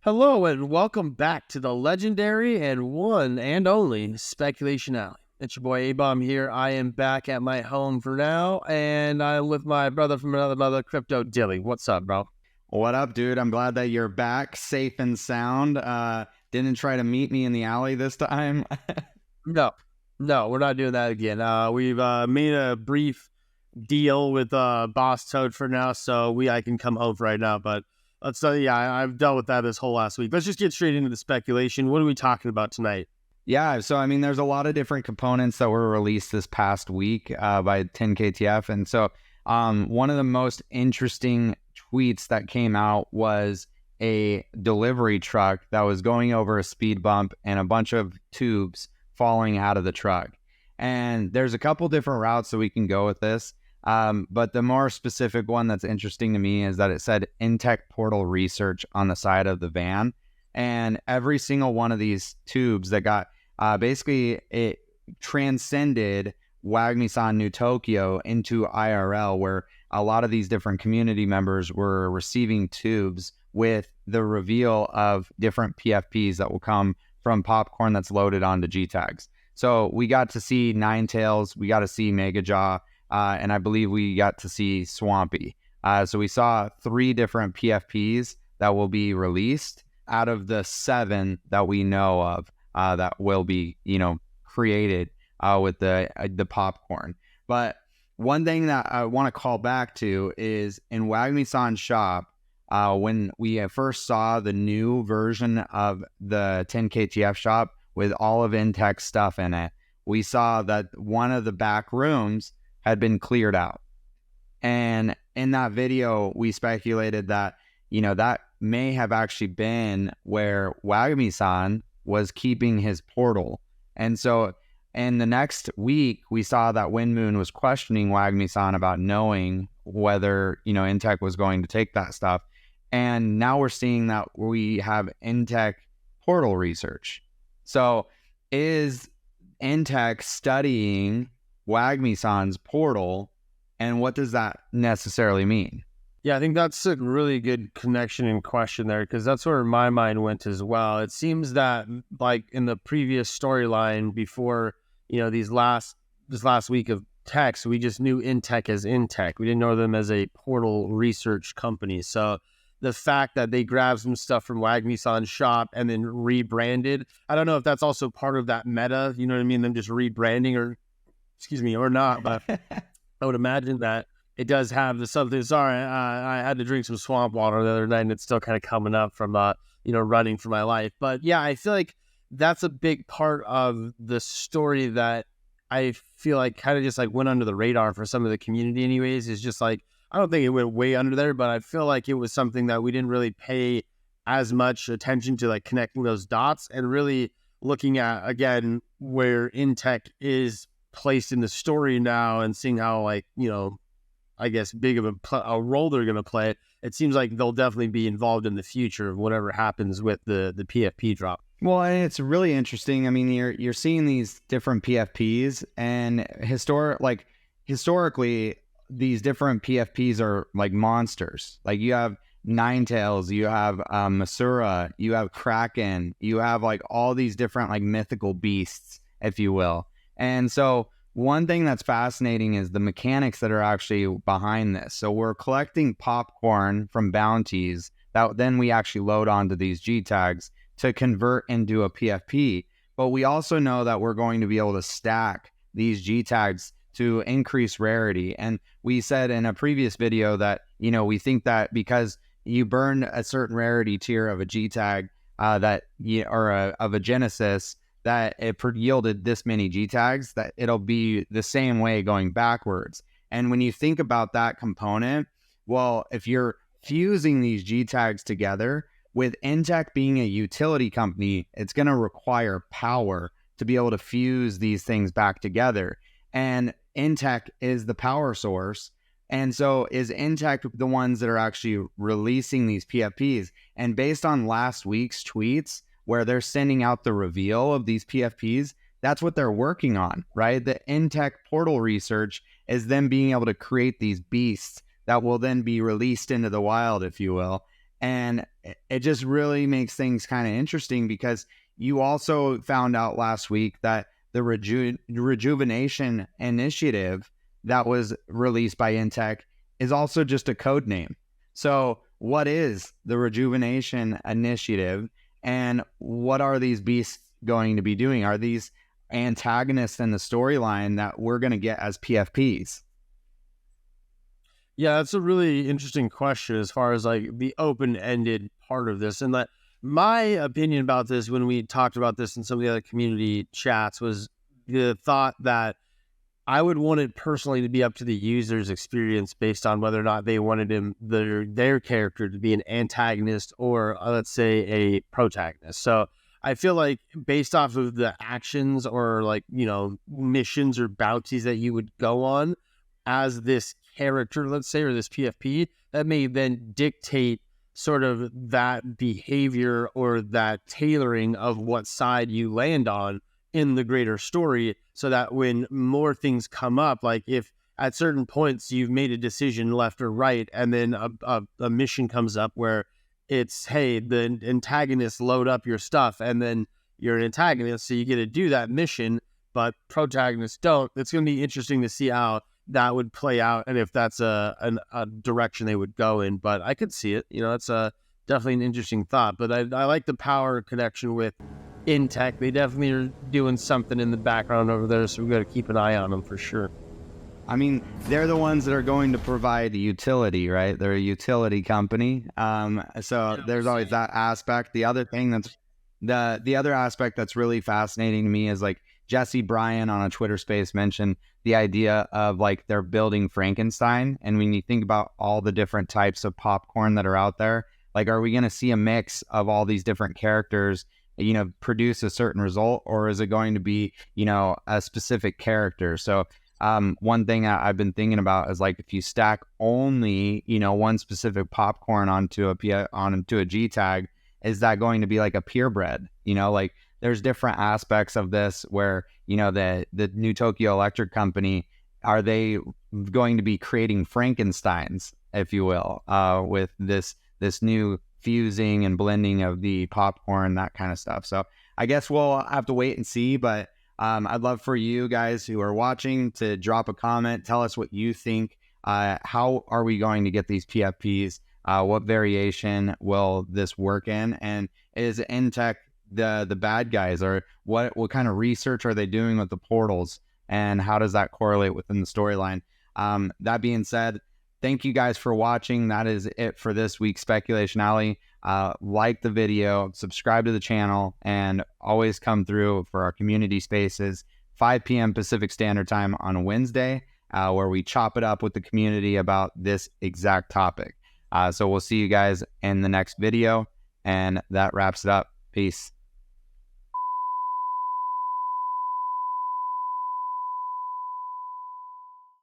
Hello and welcome back to the legendary and one and only Speculation Alley. It's your boy A-Bomb here. I am back at my home for now, and I'm with my brother from another mother, Crypto Dilly. What's up, bro? What up, dude? I'm glad that you're back, safe and sound. Didn't try to meet me in the alley this time. No, we're not doing that again. We've made a brief deal with Boss Toad for now, so I can come home right now, but I've dealt with that this whole last week. Let's just get straight into the speculation. What are we talking about tonight? Yeah, so I mean, there's a lot of different components that were released this past week by 10KTF. And so one of the most interesting tweets that came out was a delivery truck that was going over a speed bump and a bunch of tubes falling out of the truck. And there's a couple different routes that we can go with this. But the more specific one that's interesting to me is that it said NTEC portal research on the side of the van. And every single one of these tubes that got basically it transcended wagmi-sans New Tokyo into IRL, where a lot of these different community members were receiving tubes with the reveal of different PFPs that will come from popcorn that's loaded onto G tags. So we got to see Ninetales, we got to see Mega Jaw, and I believe we got to see Swampy. So we saw 3 different PFPs that will be released out of the 7 that we know of that will be, created with the popcorn. But one thing that I want to call back to is in wagmi-sans shop, when we first saw the new version of the 10KTF shop with all of Intex stuff in it, we saw that one of the back rooms had been cleared out. And in that video, we speculated that, that may have actually been where wagmi-san was keeping his portal. And so in the next week, we saw that Windmoon was questioning wagmi-san about knowing whether, Intex was going to take that stuff. And now we're seeing that we have Intex portal research. So is Intex studying wagmi-san's portal, and what does that necessarily mean? Yeah, I think that's a really good connection and question there, because that's where my mind went as well. It seems that, like in the previous storyline before, this last week of text, we just knew Intex as Intex. We didn't know them as a portal research company. So the fact that they grabbed some stuff from wagmi-san's shop and then rebranded, I don't know if that's also part of that meta, you know what I mean? Them just rebranding or not, but I would imagine that it does have the something. Sorry, I had to drink some swamp water the other night, and it's still kind of coming up from, running for my life. But yeah, I feel like that's a big part of the story that I feel like kind of just like went under the radar for some of the community anyways. Is just like, I don't think it went way under there, but I feel like it was something that we didn't really pay as much attention to, like connecting those dots and really looking at, again, where Intex is placed in the story now and seeing how, like, I guess big of a role they're going to play. It seems like they'll definitely be involved in the future of whatever happens with the PFP drop. Well, and it's really interesting. I mean, you're seeing these different PFPs, and historically, these different PFPs are like monsters. Like you have Ninetales, you have Masura, you have Kraken, you have like all these different like mythical beasts, if you will. And so one thing that's fascinating is the mechanics that are actually behind this. So we're collecting popcorn from bounties that then we actually load onto these G tags to convert into a PFP. But we also know that we're going to be able to stack these G tags to increase rarity. And we said in a previous video that, we think that because you burn a certain rarity tier of a G tag of a Genesis, that it yielded this many G tags, that it'll be the same way going backwards. And when you think about that component, well, if you're fusing these G tags together, with Intex being a utility company, it's going to require power to be able to fuse these things back together. And Intex is the power source. And so is Intex the ones that are actually releasing these PFPs? And based on last week's tweets, where they're sending out the reveal of these PFPs, that's what they're working on, right? The NTEC portal research is them being able to create these beasts that will then be released into the wild, if you will. And it just really makes things kind of interesting, because you also found out last week that the Rejuvenation Initiative that was released by NTEC is also just a code name. So what is the Rejuvenation Initiative, and what are these beasts going to be doing? Are these antagonists in the storyline that we're going to get as PFPs? Yeah, that's a really interesting question as far as like the open-ended part of this. And that my opinion about this, when we talked about this in some of the other community chats, was the thought that I would want it personally to be up to the user's experience based on whether or not they wanted their character to be an antagonist or let's say a protagonist. So I feel like based off of the actions or like, missions or bounties that you would go on as this character, let's say, or this PFP, that may then dictate sort of that behavior or that tailoring of what side you land on in the greater story, so that when more things come up, like if at certain points you've made a decision left or right, and then a mission comes up where it's, hey, the antagonists load up your stuff, and then you're an antagonist, so you get to do that mission, but protagonists don't. It's going to be interesting to see how that would play out, and if that's a direction they would go in. But I could see it. It's definitely an interesting thought. But I like the power connection with NTEC. They definitely are doing something in the background over there, so we've got to keep an eye on them for sure. I mean, they're the ones that are going to provide utility, right? They're a utility company. So there's always that aspect. The other thing that's the other aspect that's really fascinating to me is like Jesse Bryan on a Twitter space mentioned the idea of like they're building Frankenstein. And when you think about all the different types of popcorn that are out there, like, are we going to see a mix of all these different characters, produce a certain result, or is it going to be, a specific character? So one thing I've been thinking about is like, if you stack only, one specific popcorn onto a G tag, is that going to be like a purebred? Like there's different aspects of this where, the New Tokyo Electric Company, are they going to be creating Frankensteins, if you will, with this new fusing and blending of the popcorn, that kind of stuff. So I guess we'll have to wait and see, but I'd love for you guys who are watching to drop a comment, tell us what you think. How are we going to get these PFPs? What variation will this work in? And is NTEC the bad guys, or what kind of research are they doing with the portals, and how does that correlate within the storyline? That being said, thank you guys for watching. That is it for this week's Speculation Alley. Like the video, subscribe to the channel, and always come through for our community spaces, 5 p.m. Pacific Standard Time on a Wednesday, where we chop it up with the community about this exact topic. So we'll see you guys in the next video, and that wraps it up. Peace.